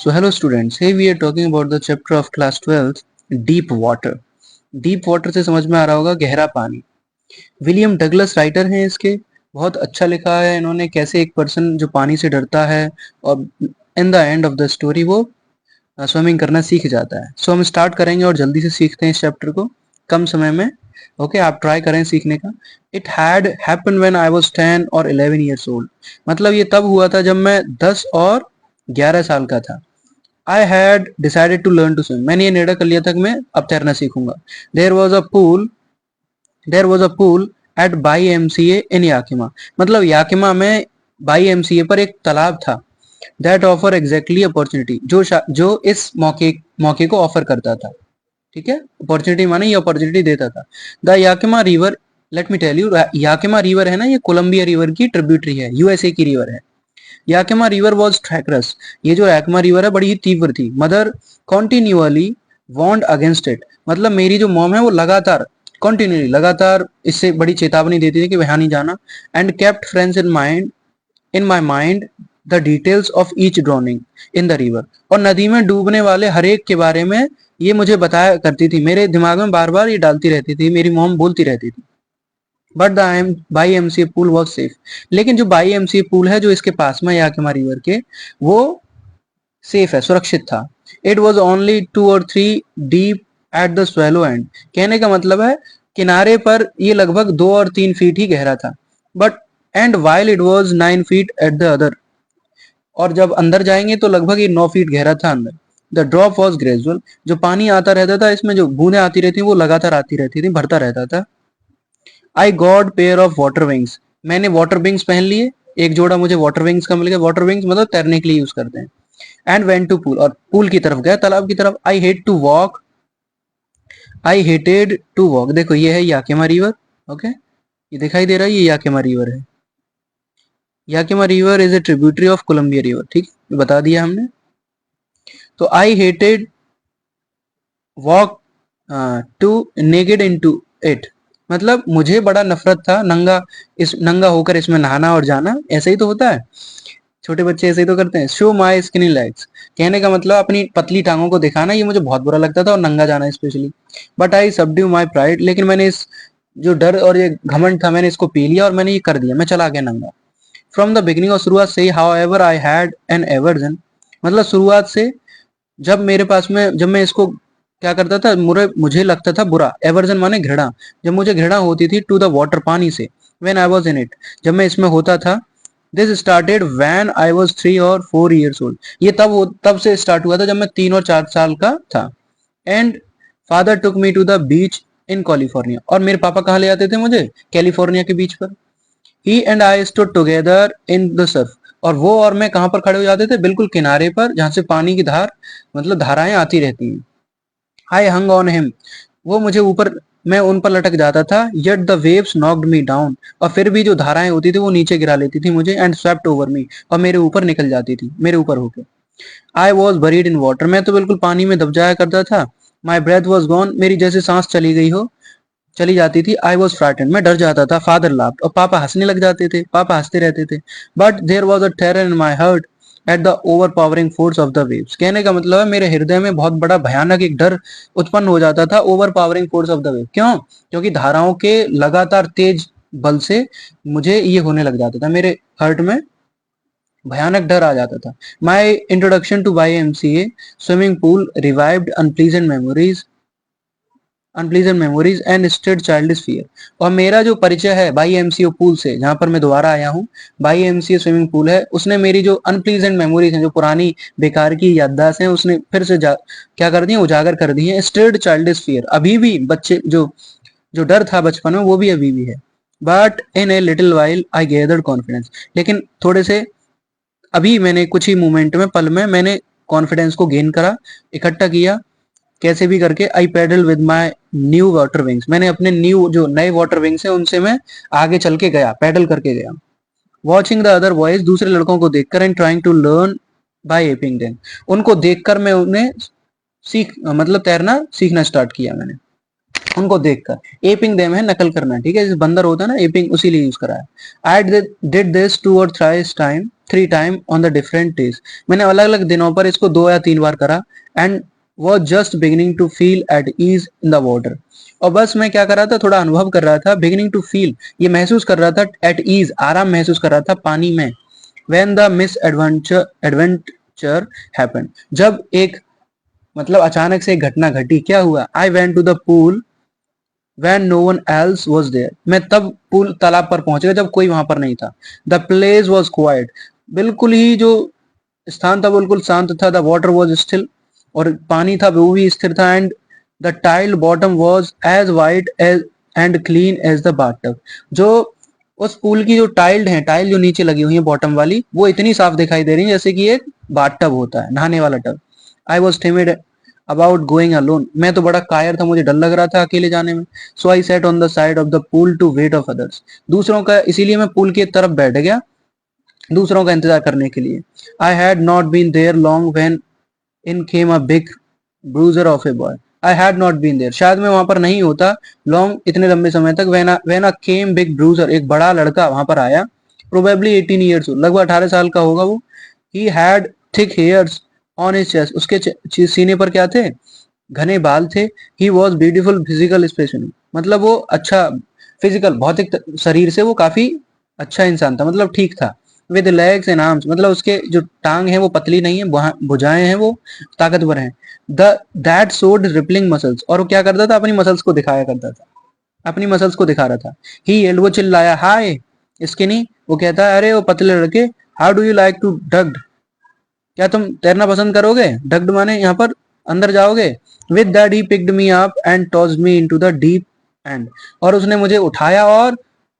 So hello students, here we are talking about the chapter of class 12th, deep water. Deep water से समझ में आ रहा होगा गहरा पानी। विलियम डगलस राइटर हैं इसके। बहुत अच्छा लिखा है इन्होंने, कैसे एक पर्सन जो पानी से डरता है और in the end of the story वो स्विमिंग करना सीख जाता है। सो हम स्टार्ट करेंगे और जल्दी से सीखते हैं इस चैप्टर को कम समय में। ओके आप ट्राई करें सीखने का। It had happen when I was 10 और 11 ईयर्स ओल्ड। मतलब ये तब हुआ था जब मैं 10 और 11 साल का था। I had decided to learn to swim. मैंने ये निर्णय कर लिया था कि मैं अब तैरना सीखूंगा। There was a pool there was a pool at YMCA in Yakima. मतलब याकिमा में बाई एमसीए पर एक तालाब था। दैट ऑफर एग्जैक्टली अपॉर्चुनिटी, जो इस मौके को ऑफर करता था। ठीक है, अपॉर्चुनिटी माने ये अपॉर्चुनिटी देता था। The Yakima river, let me tell you, Yakima river है ना, ये कोलंबिया रिवर की ट्रिब्यूटरी है, यूएसए की रिवर है। Yakima river was treacherous. ये जो याकिमा रिवर है बड़ी ही तीव्र थी। Mother continually warned against it. मतलब मेरी जो मॉम है वो लगातार इससे बड़ी चेतावनी देती थी कि वहां नहीं जाना। And kept friends in my mind the details of each drowning in the river. और नदी में डूबने वाले हर एक के बारे में ये मुझे बताया करती थी, मेरे दिमाग में बार बार ये डालती रहती थी, मेरी मॉम बोलती रहती थी। But the by MCA pool was safe. लेकिन जो बाई एमसीए पूल है जो इसके पास में याकिमा रिवर के, वो सेफ है, सुरक्षित था। इट वॉज ओनली 2 और 3 deep at the swallow and. कहने का मतलब है किनारे पर ये लगभग 2 और 3 फीट ही गहरा था। But and while it was 9 feet at the other. और जब अंदर जाएंगे तो लगभग ये 9 फीट गहरा था अंदर। The drop was gradual. जो पानी आता रहता था इसमें, जो बूंदें आती रहती वो लगातार आती रहती थी, भरता रहता था। I got pair of water wings. मैंने वाटर विंग्स पहन लिए। एक जोड़ा मुझे वाटर विंग्स का मिल गया। वाटर विंग्स मतलब तैरने के लिए यूज करते हैं। एंड वेंट टू पूल, और पूल की तरफ गया, तालाब की तरफ। I hated to walk. देखो ये है याकिमा रिवर। ओके, ये दिखाई दे रहा है, ये याकिमा रिवर है। Yakima river is a tributary of Columbia river. ठीक, बता दिया हमने। तो I hated walk to naked into it. मतलब मुझे बड़ा नफरत था नंगा होकर इसमें नहाना और जाना। ऐसे ही तो होता है, छोटे बच्चे ऐसे ही तो करते हैं। Show my skinny legs. कहने का मतलब अपनी पतली टांगों को दिखाना, ये मुझे बहुत बुरा लगता था, और नंगा जाना specially. But I subdue my pride. लेकिन मैंने इस जो डर और ये घमंड था, मैंने इसको पी लिया और मैंने ये कर दिया, मैं चला गया नंगा। फ्रॉम द बिगिनिंग, और शुरुआत से ही, however I had an aversion. मतलब शुरुआत से, जब मैं इसको क्या करता था, मुझे लगता था बुरा। एवर्जन माने घृणा। जब मुझे घृणा होती थी टू द वाटर, पानी से। When I was in it, जब मैं इसमें होता था। This started when I was 3 और 4 ईयर्स ओल्ड। ये तब से स्टार्ट हुआ था जब मैं 3 और 4 साल का था। And father took me to the beach in California. और मेरे पापा कहाँ ले जाते थे मुझे? कैलिफोर्निया के बीच पर। He and I stood together in the surf. और वो और मैं कहाँ पर खड़े हो जाते थे? बिल्कुल किनारे पर, जहां से पानी की धार, मतलब धाराएं आती रहती हैं। आई हंग ऑन हिम। वो मुझे ऊपर, मैं उन पर लटक जाता था। Yet the waves knocked me down. और फिर भी जो धाराएं होती थी वो नीचे गिरा लेती थी मुझे। एंड स्वेप्ट ओवर मी, और मेरे ऊपर निकल जाती थी, मेरे ऊपर होकर। I was buried in water. मैं तो बिल्कुल पानी में दब जाया करता था। My breath was gone. मेरी जैसे सांस चली जाती थी। I was frightened. मैं डर जाता था। Father laughed. और पापा हंसने लग जाते थे, पापा हंसते रहते थे। But there was a terror in my heart at the overpowering force of the waves. कहने का मतलब है मेरे हृदय में बहुत बड़ा भयानक एक डर उत्पन्न हो जाता था, over powering force of the wave. क्यों? क्योंकि धाराओं के लगातार तेज बल से मुझे ये होने लग जाता था, मेरे हार्ट में भयानक डर आ जाता था। My introduction to Y M C A swimming pool revived unpleasant memories and stayed childish fear. और मेरा जो परिचय है बाई एमसीओ पूल से, जहां पर मैं दोबारा आया हूँ, बाई एमसीओ स्विमिंग पूल है, उसने मेरी जो अनप्लीजेंट मेमोरीज हैं, जो पुरानी बेकार की याददाश्त हैं, उसने फिर से क्या कर दी है? उजागर कर दी है। स्टेड चाइल्डिश फियर, अभी भी बच्चे जो जो डर था बचपन में वो भी अभी भी है। But in a little while I gathered confidence. लेकिन थोड़े से, अभी मैंने कुछ ही मोमेंट में, पल में मैंने कॉन्फिडेंस को गेन करा, इकट्ठा किया, कैसे भी करके। I paddle with my new water wings. मैंने अपने न्यू जो नए वाटर विंग्स है उनसे मैं आगे चल के गया, पैडल करके गया। वॉचिंग द अदर बॉयज, दूसरे लड़कों को देखकर। And trying to learn by aping them. उनको देखकर मैं उन्हें मतलब तैरना सीखना स्टार्ट किया मैंने। उनको देखकर। एपिंग देम है नकल करना, ठीक है, जैसे बंदर होता है ना, एपिंग उसी लिए यूज करा है। I did this 2 or 3 time on the different days. मैंने अलग अलग दिनों पर इसको 2 या 3 बार करा। And was just beginning to feel at ease in the water. और बस मैं क्या कर रहा था, थोड़ा अनुभव कर रहा था। बिगिनिंग टू फील, ये महसूस कर रहा था, एट ईज आराम महसूस कर रहा था पानी में। When the miss adventure adventure happened, जब एक मतलब अचानक से एक घटना घटी। क्या हुआ? I went to the pool when no one else was there. मैं तब पूल तालाब पर पहुंच गया जब कोई वहां पर नहीं था। द प्लेस वाज क्वाइट, बिल्कुल ही जो स्थान था बिल्कुल शांत था। द वाटर वाज स्टिल, और पानी था वो भी स्थिर था। And the tiled bottom was as white as and clean as the bathtub. जो उस पूल की जो टाइल्ड है, टाइल जो नीचे लगी हुई है बॉटम वाली, वो इतनी साफ दिखाई दे रही है जैसे कि एक बाथटब होता है, नहाने वाला tub. I was timid about going alone, मैं तो बड़ा कायर था, मुझे डर लग रहा था अकेले जाने में। So I sat on the side of the pool to wait of others, दूसरों का, इसीलिए मैं पूल की तरफ बैठ गया दूसरों का इंतजार करने के लिए। I had not been there long when in came a big bruiser of a boy. I had not been there, शायद मैं वहां पर नहीं होता लॉन्ग, इतने लंबे समय तक। When a came big bruiser, एक बड़ा लड़का वहां पर आया। प्रोबेबली 18 ईयर्स ओल्ड, लगभग 18 साल का होगा वो। He had thick hairs on his chest, उसके सीने पर क्या थे? घने बाल थे। He was beautiful physical specially, मतलब वो अच्छा फिजिकल भौतिक शरीर से वो काफी अच्छा इंसान था, मतलब ठीक था। विद लेग्स एंड आर्म्स, मतलब उसके जो टांग है वो पतली नहीं है, भुजाएं हैं वो ताकतवर हैं। The that showed rippling muscles, और वो क्या करता था? अपनी मसल्स को दिखाया करता था, अपनी मसल्स को दिखा रहा था। ही येल्ड, वो चिल्लाया, हाय स्किनी, वो कहता है, अरे वो पतले लड़के, how do you like to ducked, क्या तुम तैरना पसंद करोगे? डग्ड माने यहाँ पर अंदर जाओगे। With that he picked me up and tossed me into the deep and, और उसने मुझे उठाया और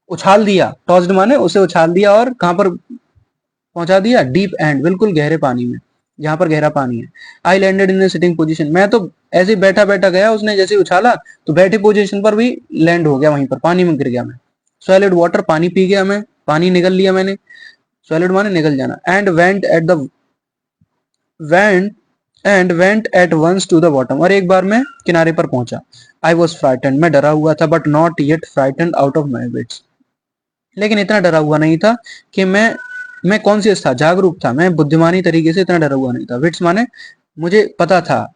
उछाल दिया। टॉस्ड माने उसे उछाल दिया, और कहां पर पहुंचा दिया? डीप एंड, बिल्कुल गहरे पानी में, जहां पर गहरा पानी है। I landed in sitting position, मैं तो ऐसे ही बैठा बैठा गया, उसने जैसे उछाला तो बैठे पोजीशन पर भी लैंड हो गया, वहीं पर पानी में गिर गया मैं। सॉलिड वाटर, पानी पी गया मैं, पानी निगल लिया मैंने। सॉलिड माने निगल जाना। And went went at once to the bottom, और एक बार मैं किनारे पर पहुंचा। आई वॉज फ्राइटेंड, मैं डरा हुआ था, but not yet frightened out of my wits, लेकिन इतना डरा हुआ नहीं था कि मैं कॉन्शियस था, जागरूक था, मैं बुद्धिमानी तरीके से इतना डरा हुआ नहीं था। विट्स माने मुझे पता था।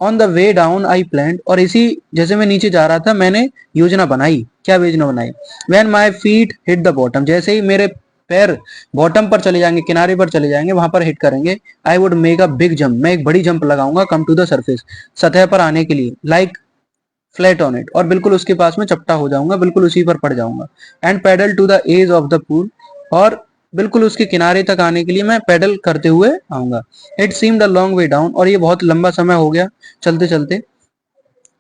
On the way down I plan, और इसी जैसे मैं नीचे जा रहा था मैंने योजना बनाई। क्या योजना बनाई? When my feet hit the bottom, जैसे ही मेरे पैर बॉटम पर चले जाएंगे, किनारे पर चले जाएंगे, वहां पर हिट करेंगे। I would make a big jump, मैं एक बड़ी जंप लगाऊंगा, कम टू द सर्फेस, सतह पर आने के लिए। लाइक फ्लैट ऑन इट, और बिल्कुल उसके पास में चपटा हो जाऊंगा, बिल्कुल उसी पर पड़ जाऊंगा। And paddle to the edge of the pool, और बिल्कुल उसके किनारे तक आने के लिए मैं पैडल करते हुए आऊंगा। It seemed a long way down, और ये बहुत लंबा समय हो गया चलते चलते,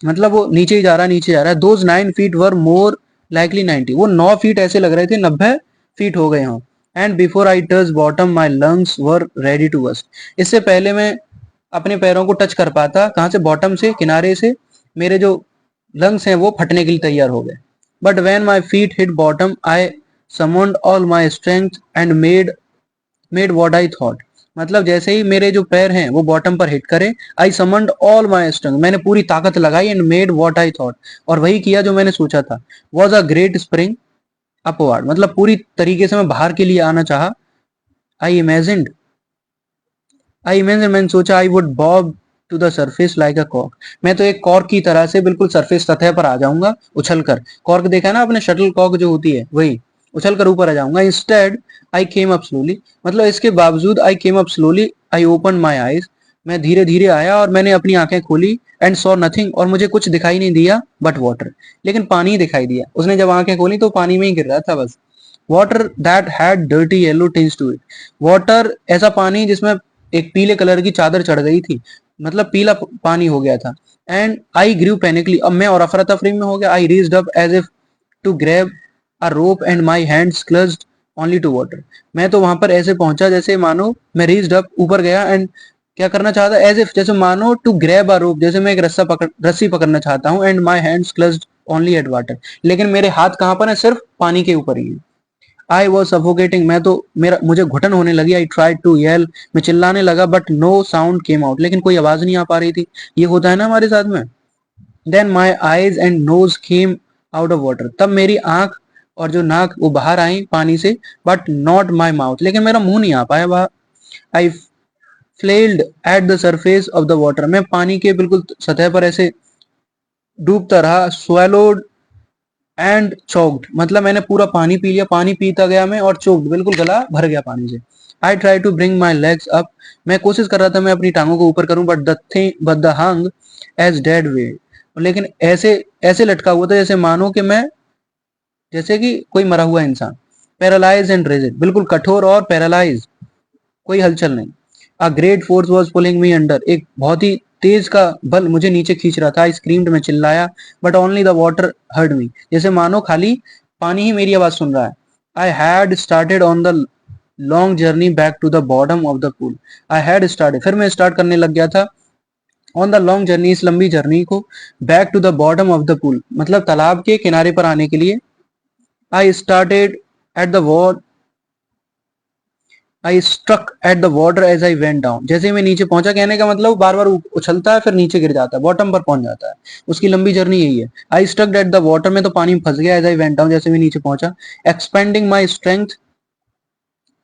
मतलब वो नीचे ही जा रहा है, नीचे जा रहा है। Those 9 feet were more likely 90, वो 9 फीट ऐसे लग रहे थे 90 फीट हो गए हों। And before I touch bottom my lungs were ready to burst, इससे पहले मैं अपने पैरों को टच कर पाता, कहां से? बॉटम से, किनारे से, मेरे जो लंग्स हैं वो फटने के लिए तैयार हो गए। But when my feet hit bottom I summoned all my strength and made what I thought, मतलब जैसे ही मेरे जो पैर हैं वो बॉटम पर हिट करे, आई समन्ड ऑल माई स्ट्रेंथ, मैंने पूरी ताकत लगाई। And made what I thought, और वही किया जो मैंने सोचा था। Was a great spring upward, मतलब पूरी तरीके से मैं बाहर के लिए आना चाहा। आई इमेजिन्ड मैंने सोचा, I would bob to the surface like a cork, मैं तो एक कॉर्क की तरह से बिल्कुल सरफेस, सतह पर आ जाऊंगा उछल कर। कॉर्क देखा है ना आपने, शटल कॉर्क जो होती है वही, उछल कर ऊपर आ जाऊंगा। Instead I came up slowly, मतलब इसके बावजूद I came up slowly I open my eyes, मैं धीरे धीरे आया और मैंने अपनी आंखें खोली। एंड सॉ नथिंग, और मुझे कुछ दिखाई नहीं दिया बट वाटर, लेकिन पानी दिखाई दिया। उसने जब आंखें खोली तो पानी में ही गिर रहा था बस। Water that had dirty yellow tinge to it, water ऐसा पानी जिसमें एक पीले कलर की चादर चढ़ गई थी, मतलब पीला पानी हो गया था। एंड आई ग्रू पैनिकली, अब मैं और अफरा तफरी में हो गया। I reached up as if to grab a rope and my hands clutched only to water, मैं तो वहां पर ऐसे पहुंचा जैसे मानो मैं रीज्ड अप ऊपर गया। एंड क्या करना चाहता? एज इफ, जैसे मानो, टू ग्रैब अ रोप, जैसे मैं एक रस्सी पकड़ना चाहता हूँ। And my hands clutched only at water, लेकिन मेरे हाथ कहां पर है? सिर्फ पानी के ऊपर ही है। आई वॉज सफोकेटिंग, मैं तो मेरा मुझे घुटन होने लगी। आई ट्राइड टू येल, मैं चिल्लाने लगा, but no sound came out, लेकिन कोई आवाज नहीं आ पा रही थी। ये होता है ना हमारे साथ में, then my eyes and nose came out of water, तब मेरी आंख और जो नाक वो बाहर आई पानी से, बट नॉट माई माउथ, लेकिन मेरा मुंह नहीं आ पाया बाहर। I flailed at the surface of the water, मैं पानी के बिल्कुल सतह पर ऐसे डूबता रहा। स्वेलोड एंड चोक्ड, मतलब मैंने पूरा पानी पी लिया, पानी पीता गया मैं, और चोक्ड, बिल्कुल गला भर गया पानी से। I try to bring my legs up, मैं कोशिश कर रहा था मैं अपनी टांगों को ऊपर करूं, but they hung as dead weight, लेकिन ऐसे ऐसे लटका हुआ था जैसे मानो कि मैं, जैसे कि कोई मरा हुआ इंसान। पैरालाइज एंड रिजिड, बिल्कुल कठोर और पैरालाइज, कोई हलचल नहीं। A great force was pulling me under, एक बहुत ही तेज का बल मुझे नीचे खींच रहा था। आई स्क्रीम्ड, मैं चिल्लाया, but only the water heard me, जैसे मानो खाली पानी ही मेरी आवाज सुन रहा है। I had started on the long journey back to the bottom of the pool, I had started, फिर मैं स्टार्ट करने लग गया था, ऑन द लॉन्ग जर्नी, इस लंबी जर्नी को, back to the bottom of the pool, मतलब तालाब के किनारे पर आने के लिए। I started at the what I struck at the water as I went down, जैसे मैं नीचे पहुंचा, कहने का मतलब बार बार उछलता है फिर नीचे गिर जाता है, बॉटम पर पहुंच जाता है, उसकी लंबी जर्नी यही है। I struck at the water, में तो पानी में फंस गया, एज आई वेंट डाउन, जैसे मैं नीचे पहुंचा। एक्सपेंडिंग माई स्ट्रेंथ,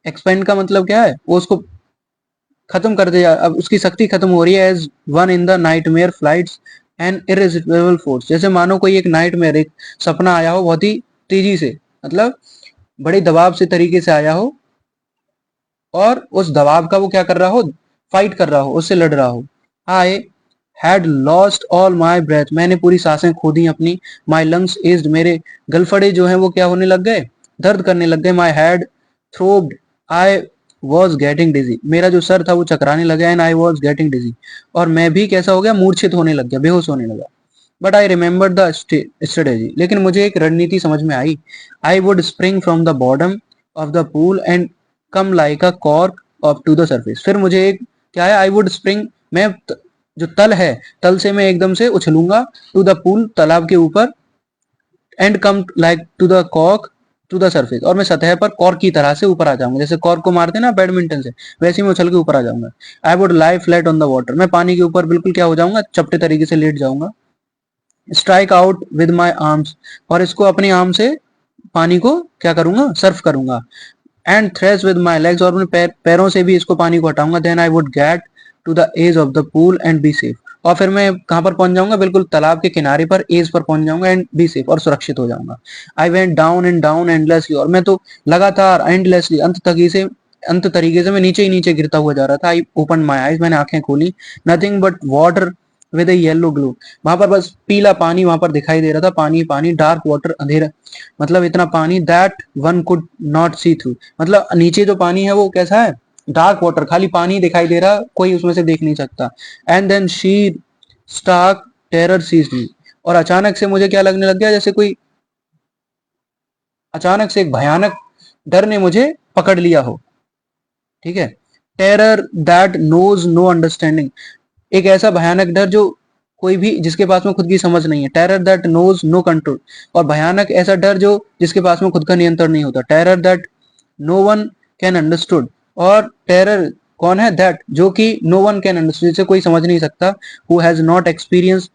एक्सपेंड का मतलब क्या है, वो उसको खत्म कर दिया, अब उसकी शक्ति खत्म हो रही है। As one in the nightmare fights an irresistible force, जैसे मानो कोई एक नाइटमेयर, एक सपना आया हो बहुत ही तेजी से, मतलब बड़े दबाव से तरीके से आया हो, और उस दबाव का वो क्या कर रहा हो, फाइट कर रहा हो, उससे लड़ रहा हो। I had lost all my breath, मैंने पूरी सांसें खो दी अपनी। माई लंग्स इज्ड, मेरे गलफड़े जो हैं वो क्या होने लग गए, दर्द करने लग गए। My head throbbed, I was getting dizzy, मेरा जो सर था वो चकराने लगा। And I was getting dizzy, और मैं भी कैसा हो गया, मूर्छित होने लग गया, बेहोश होने लगा। But I remember the strategy, लेकिन मुझे एक रणनीति समझ में आई। I would spring from the bottom of the pool and come like a cork up to the surface, फिर मुझे एक क्या है, आई वुड स्प्रिंग, मैं जो तल है, तल से मैं एकदम से उछलूंगा, टू द पूल, तालाब के ऊपर, and come like to the cork to the surface, और मैं सतह पर कॉर्क की तरह से ऊपर आ जाऊंगा, जैसे कॉर्क को मारते हैं ना बैडमिंटन से, वैसे ही मैं उछल के ऊपर आ जाऊंगा। I would lie flat on the water, मैं पानी के ऊपर बिल्कुल क्या हो जाऊंगा, चपटे तरीके से लेट जाऊंगा। Strike out with my arms, और इसको अपने आर्म से पानी को क्या करूंगा, सर्फ करूंगा। And thrash with my legs, और अपने पैरों से भी इसको पानी को हटाऊंगा। Then I would get to the edge of the pool and be safe, और फिर मैं कहां पर पहुंच जाऊंगा, बिल्कुल तालाब के किनारे पर, एज पर पहुंच जाऊंगा, एंड बी सेफ, और सुरक्षित हो जाऊंगा। आई went down and down endlessly, और मैं तो लगातार एंडलेसली, अंत तरीके से मैं नीचे ही नीचे गिरता हुआ जा रहा था। आई ओपन माई आईज, मैंने आंखें खोली। Nothing but water with yellow glow, वहां पर बस पीला पानी वहां पर दिखाई दे रहा था, पानी पानी, डार्क वाटर, अंधेरा, मतलब इतना पानी, that one could not see through, मतलब नीचे जो पानी है वो कैसा है, डार्क वाटर, खाली पानी दिखाई दे रहा, कोई उसमें से देख नहीं सकता। And then sheer stark terror seized me, और अचानक से मुझे क्या लगने लग गया, जैसे कोई अचानक से एक भयानक डर ने मुझे पकड़ लिया हो। ठीक है, terror that knows no understanding, एक ऐसा भयानक डर जो कोई भी, जिसके पास में खुद की समझ नहीं है। Terror that knows no control, और भयानक ऐसा डर जो जिसके पास में खुद का नियंत्रण नहीं होता। Terror that no one can understood, और टेरर कौन है, दैट जो कि नो वन कैन अंडरस्टूड, जिसे कोई समझ नहीं सकता। हु हैज नॉट एक्सपीरियंस,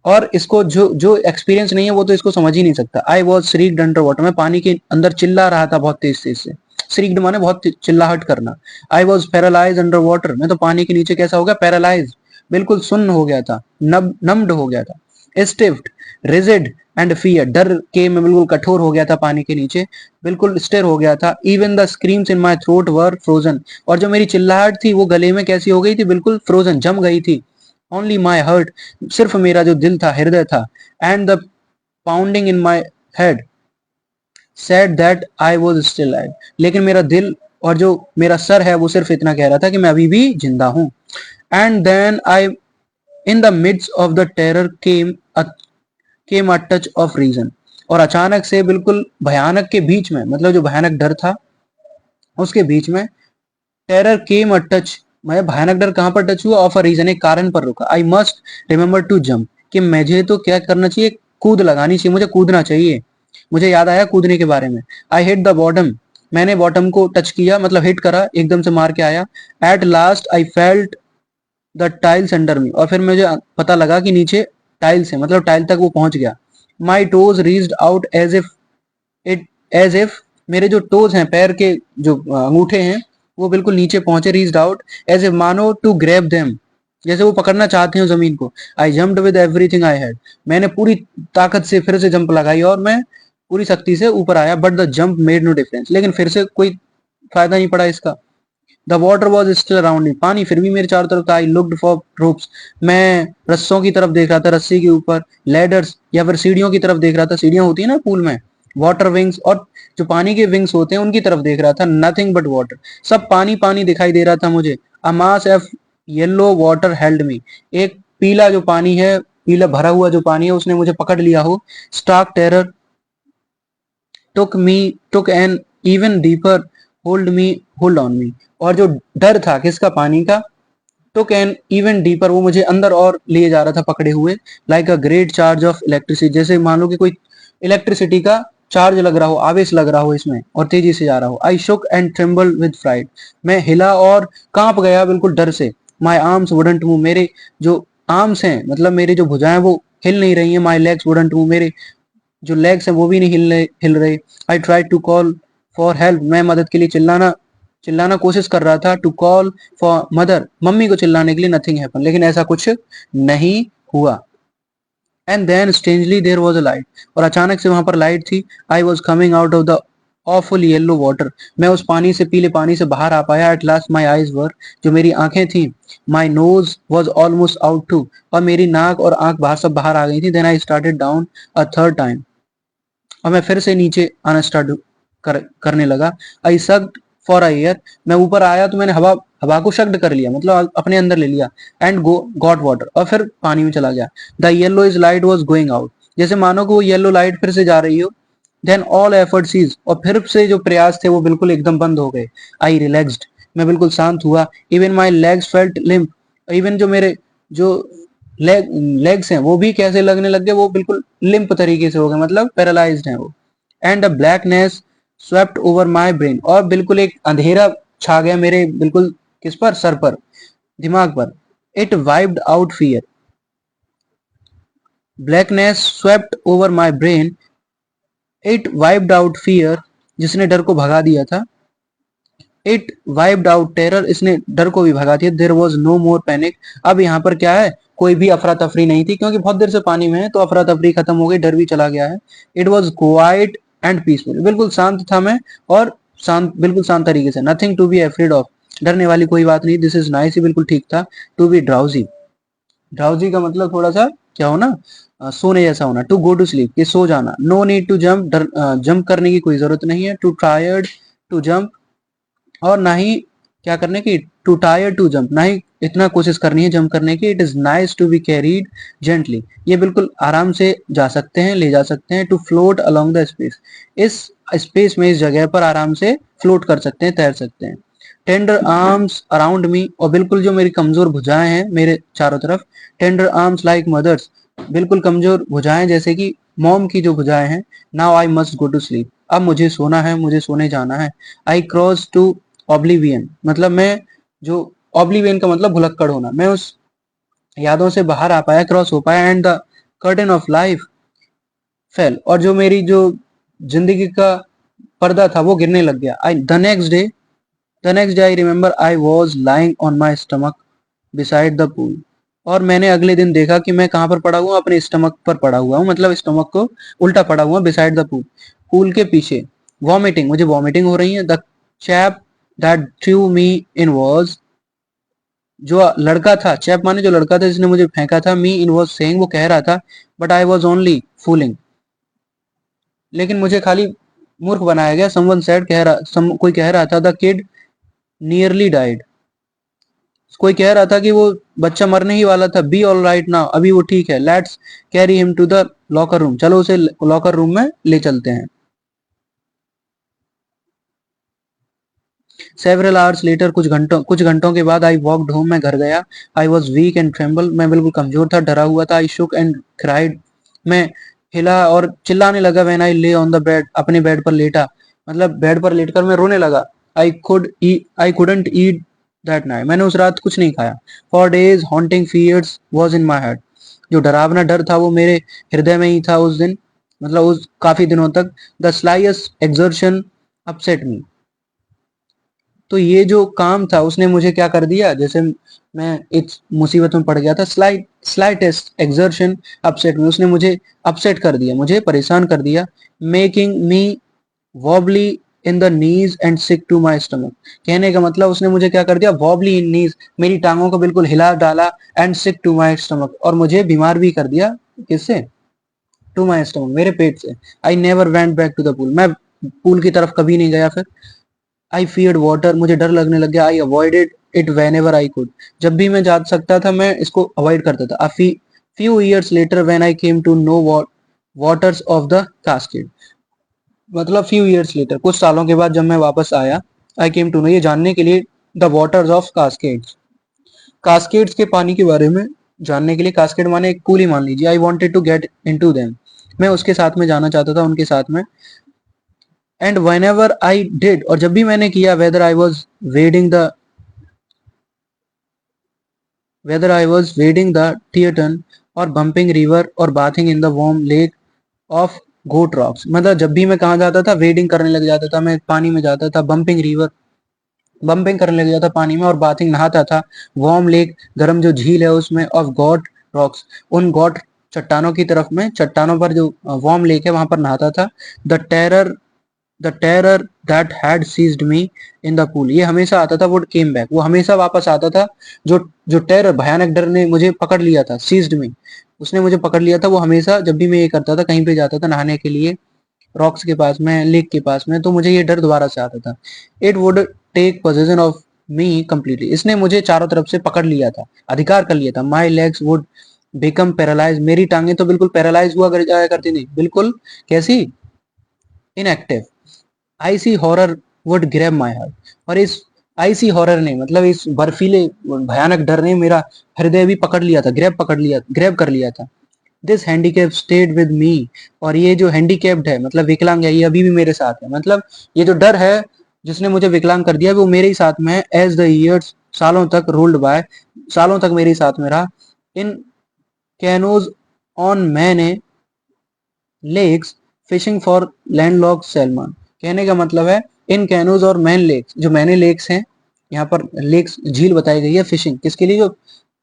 और इसको जो जो एक्सपीरियंस नहीं है वो तो इसको समझ ही नहीं सकता। आई वॉज श्रीक्ड अंडर वाटर, मैं पानी के अंदर चिल्ला रहा था बहुत तेज तेज से। श्रीक्ड माने बहुत चिल्लाहट करना। I was paralyse under water, मैं तो पानी के नीचे कैसा हो गया, पैरालाइज, बिल्कुल सुन्न हो गया था, नम्ड हो गया था। स्टिफ्ड, रिजिड एंड फियर, डर के मैं बिल्कुल कठोर हो गया था पानी के नीचे, बिल्कुल स्टेर हो गया था। Even the screams in my throat were frozen, और जो मेरी चिल्लाहट थी वो गले में कैसी हो गई थी, बिल्कुल फ्रोजन, जम गई थी। ओनली माई हर्ट, सिर्फ मेरा जो दिल था, हृदय था, and the pounding in my head said that I was still live, लेकिन मेरा दिल और जो मेरा सर है वो सिर्फ इतना कह रहा था कि मैं अभी भी जिंदा हूं। And then I in the midst of the terror came a touch of reason, और अचानक से बिल्कुल भयानक के बीच में, मतलब जो भयानक डर था उसके बीच में, टेरर केम अ टच, मैं भयानक डर कहां पर टच हुआ, ऑफ अ रीजन, एक कारण पर रुका। I must remember to jump, कि मुझे तो क्या करना चाहिए, कूद लगानी चाहिए, मुझे कूदना चाहिए। मुझे याद आया कूदने के बारे में। आई हिट द बॉटम, मैंने बॉटम को टच किया, मतलब हिट करा, एकदम से मार के आया। At last I felt the tiles under मी, और फिर मुझे पता लगा कि नीचे टाइल्स है, मतलब टाइल तक वो पहुंच गया. My toes reached out it as if मेरे जो टोज हैं, पैर के जो अंगूठे हैं, वो बिल्कुल नीचे पहुंचे. रीच्ड आउट एज इफ मानो टू ग्रैब देम, जैसे वो पकड़ना चाहते हो जमीन को. आई jumped with everything I had, मैंने पूरी ताकत से फिर से जंप लगाई और मैं पूरी सख्ती से ऊपर आया. But the jump made no difference, लेकिन फिर से कोई फायदा नहीं पड़ा इसका. The water was still around me, पानी फिर भी मेरे चारों तरफ था. आई लुक्ड फॉर रोप्स, मैं रस्सों की तरफ देख रहा था, रस्सी के ऊपर. लेडर्स, या फिर सीढ़ियों की तरफ देख रहा था, सीढ़ियां होती है ना पूल में. वाटर विंग्स, और जो पानी के विंग्स होते हैं उनकी तरफ देख रहा था. नथिंग बट वाटर, सब पानी पानी दिखाई दे रहा था मुझे. A mass of yellow water held me, एक पीला जो पानी है, पीला भरा हुआ जो पानी है, उसने मुझे पकड़ लिया हो. Stark terror took an even deeper hold on me, और जो डर था किसका, पानी का. took an even deeper, वो मुझे अंदर और लिए जा रहा था पकड़े हुए. like a great charge of electricity, जैसे मान लो कि कोई इलेक्ट्रिसिटी का चार्ज लग रहा हो, आवेश लग रहा हो इसमें, और तेजी से जा रहा हो. आई shook and trembled with fright, मैं हिला और कांप गया बिल्कुल डर से. my arms wouldn't move, मेरे जो आर्म्स हैं, मतलब मेरी जो भुजाएं, वो हिल नहीं रही हैं. my legs wouldn't move, मेरे जो लेग्स हैं वो भी नहीं हिल रहे. I try to call for help, मैं मदद के लिए चिल्लाना चिल्लाना कोशिश कर रहा था. टू कॉल फॉर मदर, मम्मी को चिल्लाने के लिए. नथिंग हैपन, लेकिन ऐसा कुछ नहीं हुआ. And then strangely there was a light, और अचानक से वहां पर लाइट थी. I was coming out of the awful yellow water, मैं उस पानी से, पीले पानी से बाहर आ पाया. At last my eyes were, जो मेरी आंखें थी. My nose was almost out too, और मेरी नाक और आंख बाहर, सब बाहर आ गई थी. Then I started down a third time, और मैं फिर से नीचे आना स्टार्ट करने लगा. I sucked for a air, मैं ऊपर आया तो मैंने हवा हवा को शक्ड कर लिया, मतलब अपने अंदर ले लिया. एंड गॉट वाटर, और फिर पानी में चला गया. The yellow is light was going out, जैसे मानो कि वो येलो लाइट फिर से जा रही हो. देन ऑल एफर्ट सीज, और फिर से जो प्रयास थे वो बिल्कुल एकदम बंद हो गए. आई रिलैक्स्ड, मैं बिल्कुल शांत हुआ. Even my legs felt limp, even जो मेरे जो लेग्स हैं वो भी कैसे लगने लग गए, वो बिल्कुल लिम्प तरीके से हो गए, मतलब पैरालाइज्ड हैं वो. And a blackness swept over my brain, और बिल्कुल एक अंधेरा छा गया मेरे बिल्कुल किस पर, सर पर, दिमाग पर. It wiped out fear, blackness swept over my brain. It wiped out fear, जिसने डर को भगा दिया था. इट वाइप्ड आउट टेरर, इसने डर को भी भगा दिया. There was no more panic, अब यहाँ पर क्या है, कोई भी अफरा तफरी नहीं थी, क्योंकि बहुत देर से पानी में है तो अफरा तफरी खत्म हो गई, डर भी चला गया है. It was quiet and peaceful, बिल्कुल शांत था मैं, और शांत, बिल्कुल शांत तरीके से. Nothing to be afraid of, डरने वाली कोई बात नहीं. दिस इज नाइस, बिल्कुल ठीक था. टू बी ड्राउजी, ड्राउजी का मतलब थोड़ा सा क्या होना, सोने जैसा होना. टू गो टू स्लीप, ये सो जाना. No need to jump, jump करने की कोई जरूरत नहीं है. टू टायर्ड टू जंप, और ना ही क्या करने की, टू टायर टू जंप, ना ही इतना कोशिश करनी है जंप करने की. It is nice to be carried gently, ये बिल्कुल आराम से जा सकते हैं, ले जा सकते हैं. To float along the space, इस स्पेस में, इस जगह पर आराम से फ्लोट कर सकते हैं, तैर सकते हैं. टेंडर आर्म्स अराउंड मी, और बिल्कुल जो मेरी कमजोर भुजाएं हैं मेरे चारों तरफ. टेंडर आर्म्स लाइक मदर्स, बिल्कुल कमजोर भुजाएं जैसे कि मॉम की जो भुजाएं हैं. Now I must go to sleep, अब मुझे सोना है, मुझे सोने जाना है. आई क्रॉस टू ऑब्लिवियन, मतलब मैं जो, ऑब्लिवियन का मतलब भुलक्कड़ होना, मैं उस यादों से बाहर आ पाया, क्रॉस हो पाया. And the curtain of life fail, और जो मेरी जो जिंदगी का पर्दा था वो गिरने लग गया. I the next day I remember I was lying on my stomach beside the pool, और मैंने अगले दिन देखा कि मैं कहाँ पर पड़ा हुआ, अपने स्टमक पर पड़ा हुआ हूँ, मतलब स्टमक को उल्टा पड़ा हुआ, बिसाइड द पूल, पूल के पीछे. वॉमिटिंग, मुझे वॉमिटिंग हो रही है. The chap that through me in was, जो लड़का था, चैप माने जो लड़का था जिसने मुझे फेंका था. मी इन वॉज सेइंग, वो कह रहा था. But I was only fooling, लेकिन मुझे खाली मूर्ख बनाया गया. समवन सेड, कोई कह रहा था. द किड नियरली डाइड, कोई कह रहा था कि वो बच्चा मरने ही वाला था. बी ऑल राइट नाउ, अभी वो ठीक है. Let's carry him to the locker room, चलो उसे लॉकर रूम में ले चलते हैं. सेवरल आवर्स लेटर, कुछ घंटों के बाद. आई वॉकड होम, मैं घर गया. I was weak and tremble, मैं बिल्कुल कमजोर था, डरा हुआ था. आई शुक एंड क्राइड, मैं हिला और चिल्लाने लगा. When I lay on the bed, अपने बेड पर लेटा, मतलब बेड पर लेटकर मैं रोने लगा. I couldn't eat that night, मैंने उस रात कुछ नहीं खाया। For days haunting fears was in my head, जो डरावना डर था वो मेरे हृदय में ही था उस दिन, मतलब उस काफी दिनों तक। द स्लाइएस्ट एक्सर्शन अपसेट मी, तो ये जो काम था उसने मुझे क्या कर दिया, जैसे मैं एक मुसीबत में पड़ गया था, स्लाइटेस्ट एक्सर्शन अपसेट मी, उसने मुझे अपसेट कर दिया, मुझे परेशान कर दिया। Making me wobbly in the knees and sick to my stomach, कहने का मतलब उसने मुझे क्या कर दिया, वॉबली इन नीज, मेरी टांगों को बिल्कुल हिला डाला, and sick to my stomach, और मुझे बीमार भी कर दिया। किससे? टू माई स्टमक, मेरे पेट से। I never went back to the pool, मैं पूल की तरफ कभी नहीं गया फिर। आई फियर्ड वाटर, मुझे डर लगने लग गया। I avoided it whenever I could, जब भी मैं जा सकता था मैं इसको अवॉइड करता था। Few years later when I came to know waters of the cascade, मतलब फ्यू ईयर्स लेटर, कुछ सालों के बाद जब मैं वापस आया, आई केम टू नो, ये जानने के लिए, द वाटर्स ऑफ कास्केड्स, कास्केड्स के पानी के बारे में जानने के लिए। कास्केड माने एक कूली मान लीजिए। I wanted to get in to them, मैं उसके साथ में जाना चाहता था, उनके साथ में। And whenever I did, और जब भी मैंने किया, whether I was wading the Tieton और बम्पिंग रिवर और bathing in the warm lake of Goat Rocks, मतलब जब भी मैं कहाँ जाता था, वेडिंग करने लग जाता था, मैं पानी में जाता था, बम्पिंग रिवर, बम्पिंग करने लग जाता पानी में, और बाथिंग नहाता था, वार्म लेक गर्म जो झील है उसमें, ऑफ गॉड रॉक्स, उन गॉड चट्टानों की तरफ में, चट्टानों पर जो वार्म लेक है वहां पर नहाता था। The terror the terror that had seized me in the pool, ये हमेशा आता था, वुड केम बैक, वो हमेशा वापस आता था। जो जो टेरर, भयानक डर ने मुझे पकड़ लिया था, सीज्ड मी, उसने मुझे पकड़ लिया था, वो हमेशा जब भी मैं ये करता था, कहीं पे जाता था नहाने के लिए, रॉक्स के पास में, लेक के पास में, तो मुझे ये डर दोबारा से आता था। It would take possession of me completely, इसने मुझे चारों तरफ से पकड़ लिया था, अधिकार कर लिया था। My legs would become paralyse, मेरी टांगे तो बिल्कुल पैरालाइज हुआ कर जाया करती थी, बिल्कुल कैसी, inactive. IC horror would grab my heart, और इस आईसी हॉरर ने, मतलब इस बर्फीले भयानक डर ने मेरा हृदय भी पकड़ लिया था, ग्रैब कर लिया था। This handicap stayed with me, और ये जो हैंडीकैप्ड है, मतलब विकलांग है, ये अभी भी मेरे साथ है, मतलब ये जो डर है जिसने मुझे विकलांग कर दिया वो मेरे ही साथ में है। एज द ईयर्स, सालों तक, रोल्ड बाय, सालों तक मेरे साथ में रहा। In canoes on Maine lakes fishing for landlocked salmon, कहने का मतलब है इन कैनोज और मैन लेक्स, जो मैने लेक्स हैं, यहाँ पर लेक्स झील बताई गई है, फिशिंग किसके लिए, जो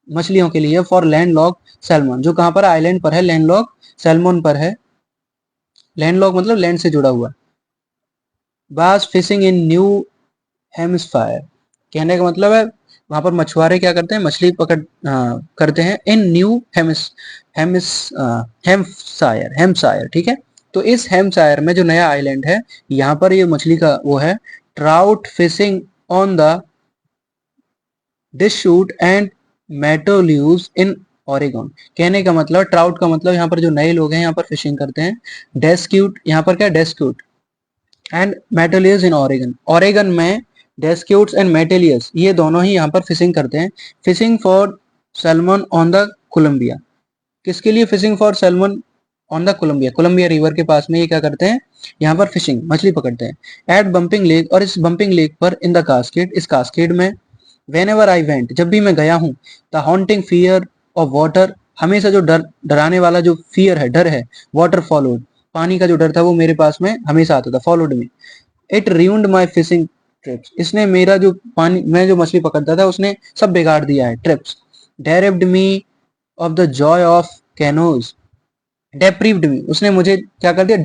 मछलियों के लिए, फॉर लैंडलॉक सैल्मन, जो कहाँ पर, आइलैंड पर है, लैंडलॉक सैल्मन पर है। लैंडलॉक मतलब लैंड से जुड़ा हुआ। बास फिशिंग इन न्यू हेम्सफायर, कहने का मतलब है वहां पर मछुआरे क्या करते हैं, मछली पकड़ करते हैं, इन न्यू हेमिस हेम्पशायर, ठीक है। तो इस हेम्पशायर में जो नया आइलैंड है, यहाँ पर ये मछली का वो है। Trout fishing on the Deschutes and Metolius in Oregon, कहने का मतलब, ट्राउट का मतलब यहाँ पर जो नए लोग हैं यहाँ पर फिशिंग करते हैं। डेस्क्यूट, यहाँ पर क्या, डेस्क्यूट एंड मेटेलियस इन ओरेगन, ओरेगन में डेस्क्यूट्स एंड मेटेलियस, ये दोनों ही यहाँ पर फिशिंग करते हैं। Fishing for salmon on the Columbia, किसके लिए fishing for salmon on the Columbia, Columbia river के पास में ये क्या करते हैं, यहाँ पर फिशिंग, मछली पकड़ते हैं। एट बम्पिंग लेक, और इस बम्पिंग लेक पर, इन द कास्केड, इस कास्केड में। वेन एवर आई वेंट, जब भी मैं गया हूँ, the haunting fear of water, हमेशा जो डराने वाला जो फियर है, डर है, वाटर फॉलोड, पानी का जो डर था वो मेरे पास में हमेशा आता था, followed me. It ruined my fishing trips, इसने मेरा जो पानी, मैं जो मछली पकड़ता था उसने सब बिगाड़ दिया है, trips. Deprived me of the joy of canoes, deprived me, उसने मुझे क्या कर दिया,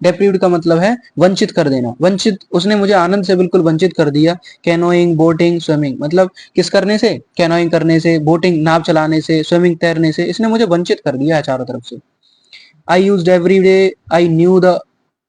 डेप्रीव्ड का मतलब है वंचित कर देना, वंचित, उसने मुझे आनंद से बिल्कुल वंचित कर दिया। कैनोइंग, बोटिंग, स्विमिंग, मतलब किस करने से, कैनोइंग करने से, बोटिंग नाव चलाने से, स्विमिंग तैरने से, इसने मुझे वंचित कर दिया है चारों तरफ से। I used every day, I knew the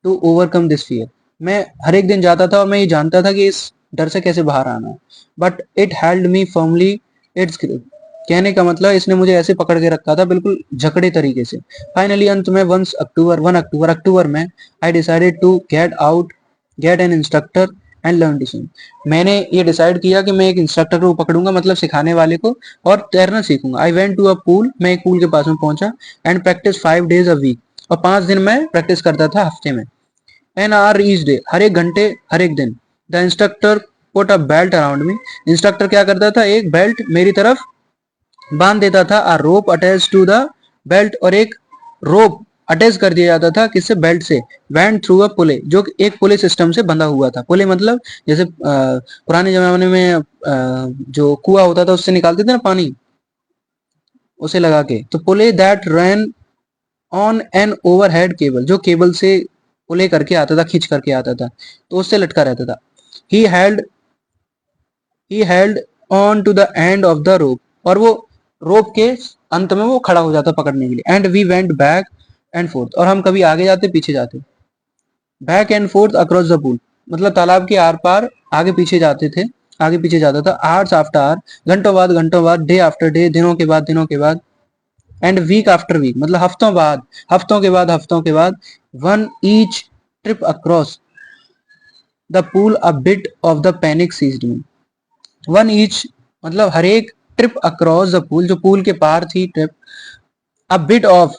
two overcome this fear, मैं हर एक दिन जाता था और मैं ये जानता था कि इस डर से कैसे बाहर आना है। But it held me firmly it's grip, कहने का मतलब इसने मुझे ऐसे पकड़ के रखा था, बिल्कुल जकड़े तरीके से। फाइनली अंत में, अक्टूबर में, I decided to get an instructor and learn to swim, मैंने ये डिसाइड किया कि मैं एक इंस्ट्रक्टर को पकड़ूंगा, मतलब सिखाने वाले को, और तैरना सीखूंगा। I went to a pool, मैं एक पूल के पास में पहुंचा। And practice 5 days a week, और 5 दिन मैं प्रैक्टिस करता था हफ्ते में। एन आवर ईच डे, हर एक घंटे, हर एक दिन। The instructor put a belt around me. Instructor क्या करता था, एक बेल्ट मेरी तरफ बांध देता था। आ रोप अटैच टू द बेल्ट, और एक रोप अटैच कर दिया जाता था किससे, बेल्ट से। वेंट थ्रू अ पुले, जो एक पुले सिस्टम से बंधा हुआ था। पुले मतलब जैसे पुराने जमाने में जो कुआं होता था उससे निकालते थे ना पानी, उसे लगा के। तो pulley that ran on an overhead cable, जो केबल से पुले करके आता था, खींच करके आता था, तो उससे लटका रहता था। He held he held on to the end of the rope, और वो रोप के अंत में वो खड़ा हो जाता पकड़ने के लिए। And we went back and forth, और हम कभी आगे जाते पीछे जाते। Back and forth across the pool, मतलब तालाब के आर पार आगे पीछे जाते थे, आगे पीछे जाता था। आवर्स आफ्टर आवर, घंटों बाद, डे आफ्टर डे, दिनों के बाद। एंड वीक आफ्टर वीक, मतलब हफ्तों के बाद। One each trip across the pool a bit of the panic seized me. One each मतलब हर एक, ट्रिप अक्रॉस द पूल, जो पूल के पार थी ट्रिप, अ बिट ऑफ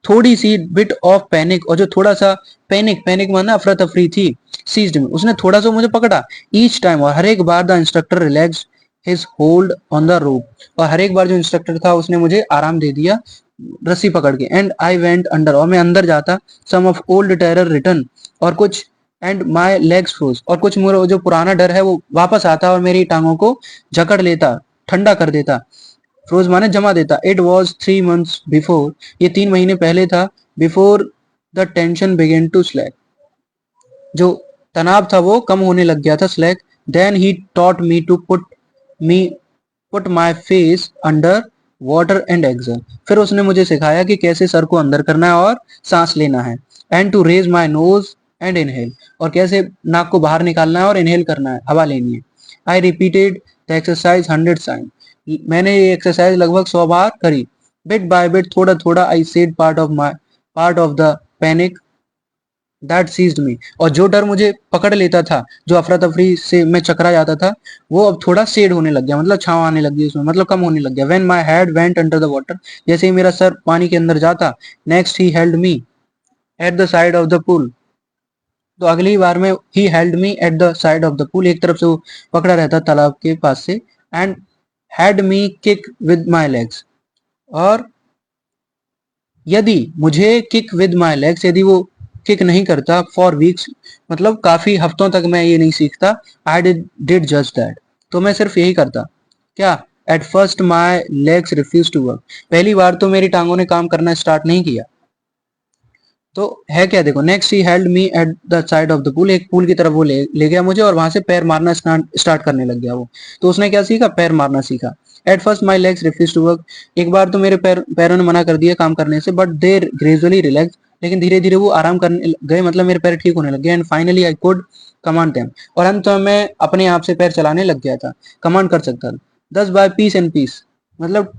थोड़ी सी, बिट ऑफ पैनिक, और जो थोड़ा सा पैनिक, पैनिक माना अफरा तफरी थी, सीज्ड में, उसने थोड़ा सा मुझे पकड़ा। ईच टाइम, और हर एक बार, the instructor relaxed his hold on the rope, और हर एक बार जो इंस्ट्रक्टर था उसने मुझे आराम दे दिया रस्सी पकड़ के। एंड आई वेंट अंडर, और मैं अंदर जाता। सम ऑफ ओल्ड टेरर रिटर्न, और कुछ, एंड माई लेग्स फ्रोज, और कुछ मेरा जो पुराना डर है वो वापस आता और मेरी टांगों को जकड़ लेता, ठंडा कर देता। फ्रोज माने जमा देता। इट वॉज 3 months बिफोर, ये 3 महीने पहले था। Before the tension began to slack, जो तनाव था वो कम होने लग गया था, slack. Then he taught me put my face under water and exhale, फिर उसने मुझे सिखाया कि कैसे सर को अंदर करना है और सांस लेना है। And to raise my nose and inhale, और कैसे नाक को बाहर निकालना है और इनहेल करना है, हवा लेनी है। I repeated the exercise 100 time, मैंने ये एक्सरसाइज लगभग 100 बार करी। बिट बाय बिट, थोड़ा थोड़ा, I said part of the panic that seized me, और जो डर मुझे पकड़ लेता था, जो अफरा तफरी से मैं चकरा जाता था, वो अब थोड़ा शेड होने लग गया, मतलब छांव आने लग गई उसमें, मतलब कम होने लग गया। When my head went under the water, जैसे ही मेरा सर पानी के अंदर जाता। Next he held me at the side of the pool, तो अगली बार में he held me at the side of the pool, एक तरफ से वो पकड़ा रहता तालाब के पास से। And had me kick with my legs, और यदि मुझे किक विद माई लेग्स, यदि वो किक नहीं करता फॉर वीक्स, मतलब काफी हफ्तों तक मैं ये नहीं सीखता। आई डिड जस्ट दैट, तो मैं सिर्फ यही करता। क्या? At first my legs refuse to work, पहली बार तो मेरी टांगों ने काम करना स्टार्ट नहीं किया। तो है क्या, देखो, next he held me at the side of the pool, एक पूल की तरफ वो ले गया मुझे, और वहां से पैर मारना स्टार्ट करने लग गया वो। तो उसने क्या सीखा, पैर मारना सीखा। At first my legs refuse to work, एक बार तो मेरे पैरों ने मना कर दिया काम करने से, बट दे ग्रेजुअली रिलैक्स, लेकिन धीरे धीरे वो आराम करने गए, मतलब मेरे पैर ठीक होने लग गए। And finally I could command them, और अंत में मैं अपने आप से पैर चलाने लग गया था, कमांड कर सकता था। दस बाय पीस एंड पीस, मतलब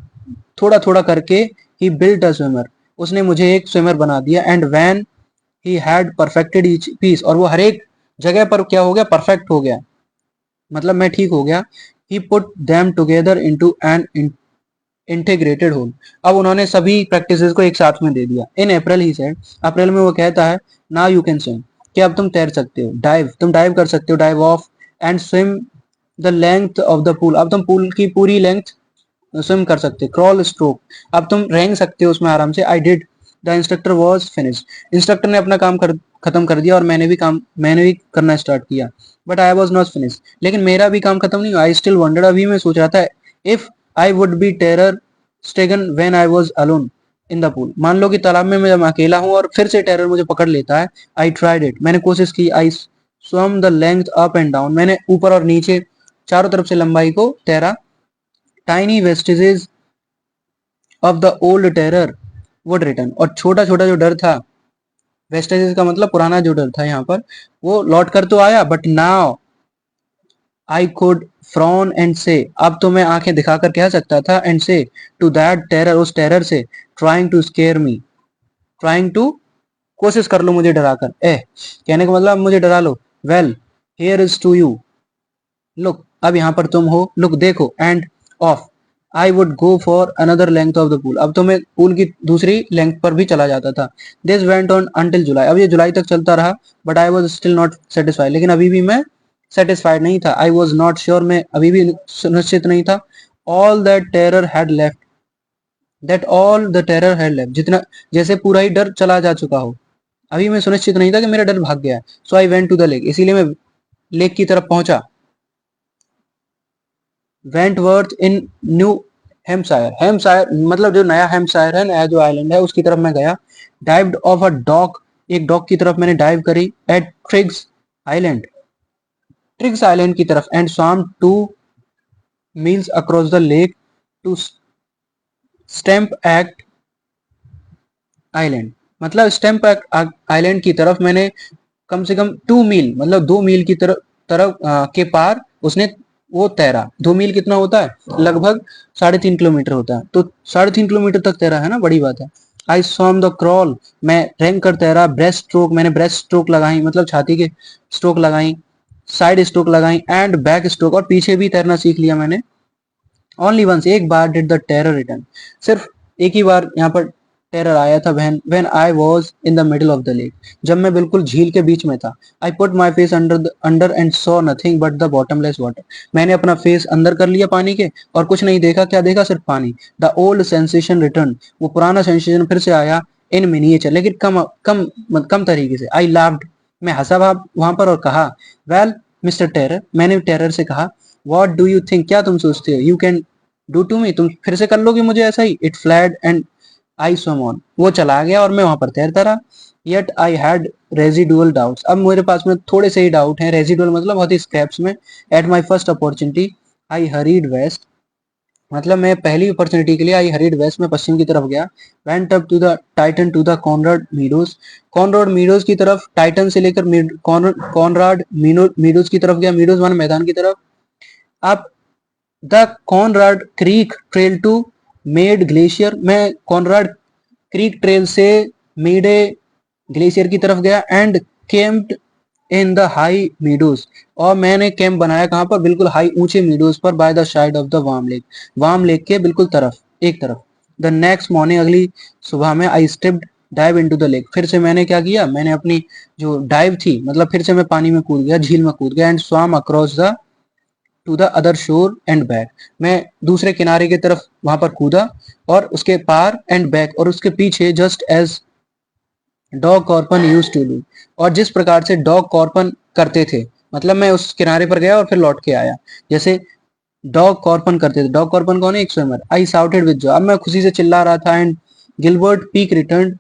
थोड़ा थोड़ा करके ही बिल्ट अ स्विमर, उसने मुझे एक स्विमर बना दिया। And when he had perfected each piece, और वो हर एक जगह पर क्या हो गया, परफेक्ट हो गया, मतलब मैं ठीक हो गया। He put them together into an integrated whole, अब उन्होंने सभी प्रैक्टिसेस को एक साथ में दे दिया। इन अप्रैल ही सेड, अप्रैल में वो कहता है, नाउ यू कैन स्विम, कि अब तुम तैर सकते हो। डाइव, तुम डाइव कर सकते हो, dive of and swim the length of the pool, अब तुम पूल की पूरी लेंथ स्विम कर सकते। क्रॉल स्ट्रोक, अब तुम रेंग सकते हो उसमें आराम से। I did, the instructor was finish, instructor ने अपना काम खत्म कर दिया, और मैंने भी करना स्टार्ट किया। But I was not finish, लेकिन मेरा भी काम खत्म नहीं हुआ। आई स्टिल वंडर्ड, अभी मैं सोच रहा था, if I would be terror स्टेगन when I was alone in the pool, मान लो कि तालाब में मैं अकेला हूं और फिर से टेरर मुझे पकड़ लेता है। आई ट्राइड इट, मैंने कोशिश की। I swam the length up and down, मैंने ऊपर और नीचे चारों तरफ से लंबाई को तैरा। Tiny vestiges of the old terror would return, और छोटा छोटा जो डर था, वेस्टेजेस का मतलब पुराना जो डर था यहाँ पर, वो लौट कर तो आया। But now I could frown and से, अब तो मैं आंखें दिखाकर कह सकता था, and say to that terror, उस टेरर से, trying to scare me, trying to, कोशिश कर लो मुझे डराकर, कहने का मतलब मुझे डरा लो। Well here is to you, look, अब यहाँ पर तुम हो, लुक, देखो, and off I would go for another length of the pool, अब तो मैं पूल की दूसरी लेंथ पर भी चला जाता था। दिस वेंट ऑन अंटिल जुलाई, अब ये जुलाई तक चलता रहा। But I was still not satisfied, लेकिन अभी भी मैं सेटिस्फाइड नहीं था। आई वॉज नॉट श्योर, मैं अभी भी सुनिश्चित नहीं था। All that terror had left, that all the terror had left, जितना जैसे पूरा ही डर चला जा चुका हो। अभी मैं सुनिश्चित नहीं था कि मेरा डर भाग गया है। So I went to the lake, इसीलिए मैं लेक की तरफ पहुंचा। Wentworth in New Hampshire, Hampshire मतलब जो नया हेम्पशायर है, नया जो आइलैंड है उसकी तरफ मैं गया। डाइव्ड ऑफ अ डॉक, एक डॉक की तरफ मैंने डाइव करी। At Triggs Island, Triggs Island की तरफ। And swam 2 miles across the lake to Stamp Act Island, मतलब स्टैम्प आइलैंड की तरफ मैंने कम से कम 2 मील मतलब 2 मील की तरफ तरफ के पार उसने वो तैरा। 2 मील कितना होता है, लगभग 3.5 किलोमीटर होता है। तो 3.5 किलोमीटर तक तैरा है ना, बड़ी बात है। आई स्वम द क्रॉल, मैं रैंक कर तैरा। ब्रेस्ट स्ट्रोक, मैंने ब्रेस्ट स्ट्रोक लगाई मतलब छाती के स्ट्रोक लगाई। साइड स्ट्रोक लगाई एंड बैक स्ट्रोक, और पीछे भी तैरना सीख लिया मैंने। ओनली वंस, एक बार डिड द टेरर रिटर्न, सिर्फ एक ही बार यहाँ पर टेरर आया था। When I was in the middle of the lake, जब मैं बिल्कुल झील के बीच में था। I put my face under and saw nothing but the bottomless water, मैंने अपना फेस अंदर कर लिया पानी के और कुछ नहीं देखा। क्या देखा, सिर्फ पानी। द ओल्ड सेंसेशन रिटर्न, वो पुराना सेंसेशन फिर से आया। इन मिनिएचर, लेकिन कम तरीके से। आई लाफ्ड, मैं हंसा वहां पर और कहा, वेल मिस्टर टेरर, मैंने टेरर से कहा, वॉट डू यू थिंक, क्या तुम सोचते हो, you can do to me, तुम फिर से कर लोगे मुझे ऐसा ही। It fled and I swam on, वो चला गया और मैं वहां पर तैरता रहा। Yet I had residual doubts, अब मेरे पास में थोड़े से ही डाउट हैं। रेजिडुअल मतलब बहुत ही स्क्रैप्स में। At my first opportunity I hurried west, मतलब मैं पहली अपॉर्चुनिटी के लिए आई हरीड वेस्ट में पश्चिम की तरफ गया। Went up to the Titan to the Conrad Meadows, Conrad Meadows की तरफ, टाइटन से लेकर कॉनराड मीडोज की तरफ गया। मीडोज माने मैदान की तरफ। Up the Conrad Creek Trail to Mead Glacier, मैं कॉनराड क्रीक ट्रेल से मेडे ग्लेशियर की तरफ गया। And camped in the high meadows, और मैंने कैंप बनाया कहाँ पर, बिल्कुल हाई ऊंचे मीडोज पर। By the side of the warm lake, warm lake के बिल्कुल तरफ, एक तरफ। द नेक्स्ट मॉर्निंग, अगली सुबह में, I stepped dive into the lake, फिर से मैंने क्या किया, मैंने अपनी जो डाइव थी मतलब फिर से मैं पानी में कूद गया, झील में कूद गया। And swam across the to the other shore and back, मैं दूसरे किनारे की तरफ वहां पर कूदा और उसके पार एंड बैक, और उसके पीछे। Just as Doug Corpron used to do, और जिस प्रकार से डॉग कॉर्पन करते थे, मतलब मैं उस किनारे पर गया और फिर लौट के आया जैसे डॉग कॉर्पन करते थे। डॉग कॉर्पन कौन है, एक swimmer. I shouted with Joy, अब मैं खुशी से चिल्ला रहा था। एंड गिलबर्ट पीक रिटर्न,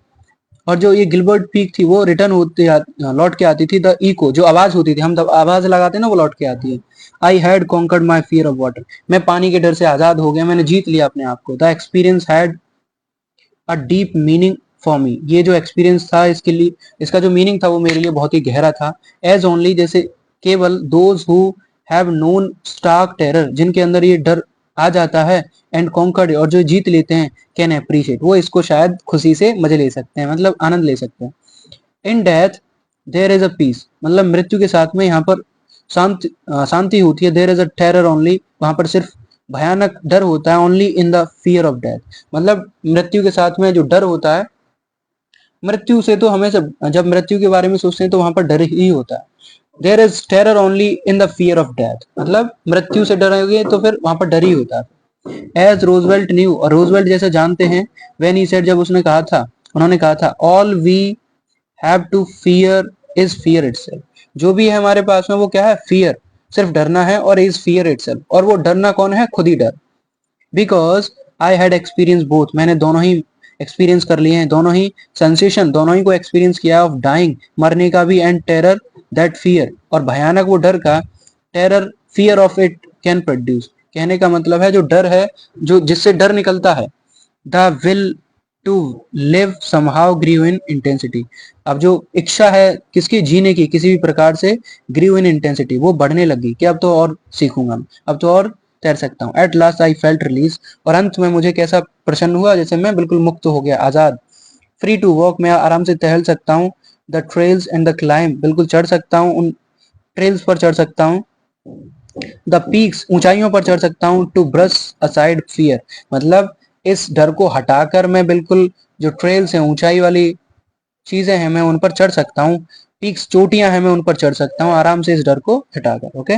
और जो ये गिलबर्ट पीक थी वो रिटर्न होते लौट के आती थी। द इको, जो आवाज होती थी, हम जब आवाज लगाते हैं ना, वो लौट के आती है। I had conquered my fear of water, मैं पानी के डर से आजाद हो गया, मैंने जीत लिया अपने आप को। The experience had a deep meaning for me, ये जो एक्सपीरियंस था इसके लिए, इसका जो मीनिंग था वो मेरे लिए बहुत ही गहरा था। एज ओनली, जैसे केवल those who have known stark terror, जिनके अंदर ये डर आ जाता है, एंड कॉन्कर्ड, और जो जीत लेते हैं, कैन अप्रिशिएट, वो इसको शायद खुशी से मजे ले सकते हैं, मतलब आनंद ले सकते हैं। In death there is a peace, मतलब मृत्यु के साथ में यहाँ पर शांति होती है। There is a terror only, वहां पर सिर्फ भयानक डर होता है। Only in the fear of death, मतलब मृत्यु के साथ में जो डर होता है, मृत्यु से तो हमें जब मृत्यु के बारे में सोचते हैं तो वहां पर डर ही होता है। There is terror only in the fear of death, मतलब मृत्यु से डरोगे तो फिर वहां पर डर ही होता है। एज रोजवेल्ट न्यू, और रोजवेल्ट जैसे जानते हैं, व्हेन ही सेड, जब उसने कहा था, उन्होंने कहा था, all we have to fear is fear itself, जो भी है हमारे पास में वो क्या है, फियर, सिर्फ डरना है। और इज फियर इटसेल्फ, और वो डरना कौन है, खुद ही डर। Because I had experience both, मैंने दोनों ही एक्सपीरियंस कर लिए हैं, दोनों ही सेंसेशन, दोनों ही को एक्सपीरियंस किया। ऑफ डाइंग, मरने का भी। एंड टेरर दैट फियर, और भयानक वो डर का, terror fear of it can produce, कहने का मतलब है जो डर है, जो जिससे डर निकलता है। The will to live somehow grieve in intensity, अब जो इच्छा है किसकी, जीने की, किसी भी प्रकार से, ग्रीव इन इंटेंसिटी, वो बढ़ने लगी कि अब तो और सीखूंगा, अब तो और तैर सकता हूँ। At last I felt release, और अंत में मुझे कैसा प्रसन्न हुआ, जैसे मैं बिल्कुल मुक्त हो गया, आजाद। फ्री टू वॉक, मैं आराम से टहल सकता हूँ। The trails and the climb, बिल्कुल चढ़ सकता हूँ, उन ट्रेल्स पर चढ़ सकता हूँ। द पीक्स, ऊंचाइयों पर चढ़ सकता हूँ। टू ब्रश असाइड फियर, मतलब इस डर को हटाकर मैं बिल्कुल जो ट्रेल्स हैं, ऊंचाई वाली चीजें हैं, मैं उन पर चढ़ सकता हूँ। पीक्स चोटियां हैं, मैं उन पर चढ़ सकता हूँ आराम से इस डर को हटाकर। ओके,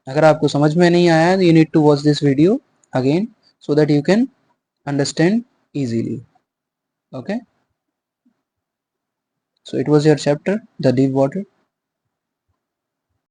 अगर आपको समझ में नहीं आया you need to watch this video again so that you can understand easily. Okay, so it was your chapter, the deep water.